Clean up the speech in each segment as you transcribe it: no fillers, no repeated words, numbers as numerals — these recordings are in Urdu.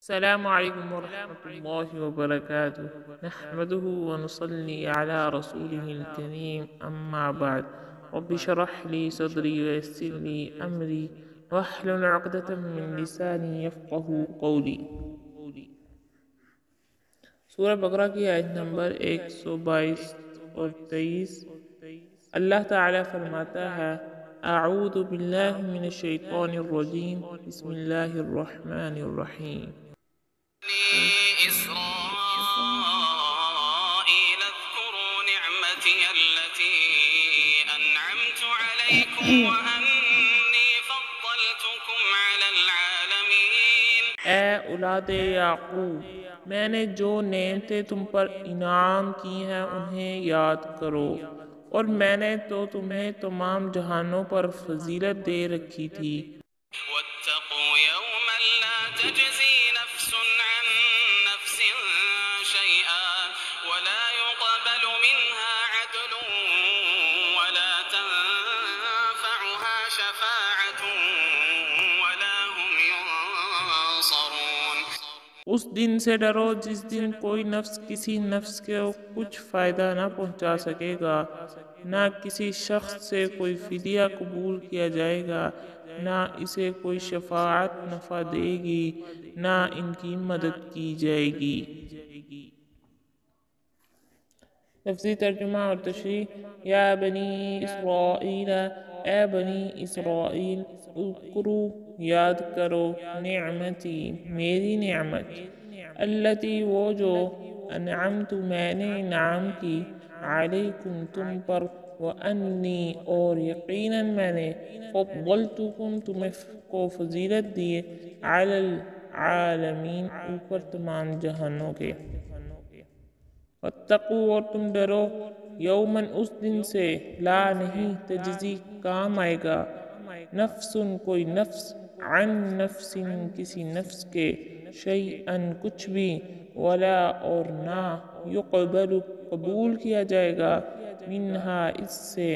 السلام عليكم ورحمة الله وبركاته. نحمده ونصلي على رسوله الكريم، أما بعد. رب اشرح لي صدري ويسر لي أمري واحلل عقدة من لساني يفقه قولي. سورہ بقرہ کی آیت نمبر 122 اور 23. اللہ تعالیٰ فرماتا ہے: اعوذ باللہ من الشیطان الرجیم، بسم اللہ الرحمن الرحیم. إسرائيل اذكروا نعمتي التي أنعمت عليكم وأني فضلتكم على العالمين. اے اولاد یعقوب، میں نے جو نعمتیں تم پر انعام کی ہیں انہیں یاد کرو، اور میں نے تو تمہیں تمام جہانوں پر فضیلت دے رکھی تھی. واتقوا يوما لا تجزي نفس عن نفس شيئا ولا يقبل منها عدل ولا تنفعها شفاعة ولا هم ينصرون. اس دن سے ڈرو جس دن کوئی نفس کسی نفس کو کچھ فائدہ نہ پہنچا سکے گا، نہ کسی شخص سے کوئی فدیہ قبول کیا جائے گا، نہ اسے کوئی شفاعت نفع دے گی، نہ ان کی مدد کی جائے گی. لفظی ترجمہ اور تشریح. یا بنی اسرائیل، اے بنی اسرائیل، اذکروا، یاد کرو، نعمتی، میری نعمت، التی، وہ جو، انعمت، میں نے انعام کی، علیکم، تم پر، وانی، اور یقیناً میں نے، فضلتکم، تمہیں کو فضیلت دی، علی العالمین، اوپر تمام جہانوں کے. واتقوا، اور تم ڈرو، یومن، اس دن سے، لا، نہیں، تجزی، کام آئے گا، نفس، کوئی نفس، عن نفس، کسی نفس کے، شیئن، کچھ بھی، ولا، اور نہ، یقبل، قبول کیا جائے گا، منہا، اس سے،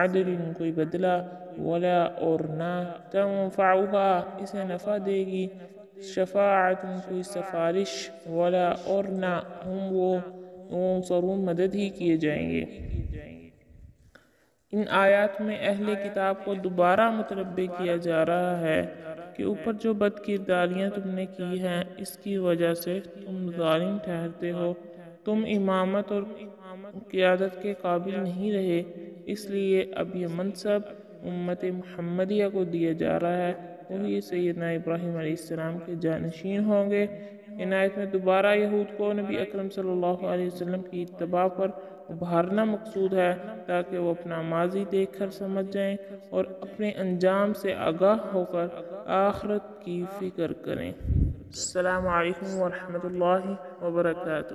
عدل، کوئی بدلہ، ولا، اور نہ، تنفعها، اسے نفع دے گی، شفاعت، کوئی سفارش، ولا، اور نہ، ہم وہ، منصرون، مدد ہی کیے جائیں گے. ان آیات میں اہل کتاب کو دوبارہ متنبہ کیا جا رہا ہے کہ اوپر جو بد کرداریاں تم نے کی ہیں اس کی وجہ سے تم ظالم ٹھہرتے ہو، تم امامت اور قیادت کے قابل نہیں رہے، اس لیے اب یہ منصب امت محمدیہ کو دیا جا رہا ہے، وہی سیدنا ابراہیم علیہ السلام کے جانشین ہوں گے. ان آیت میں دوبارہ یہود کو نبی اکرم صلی اللہ علیہ وسلم کی اتباع پر ابھارنا مقصود ہے تاکہ وہ اپنا ماضی دیکھ کر سمجھ جائیں اور اپنے انجام سے آگاہ ہو کر آخرت کی فکر کریں. السلام علیکم ورحمۃ اللہ وبرکاتہ.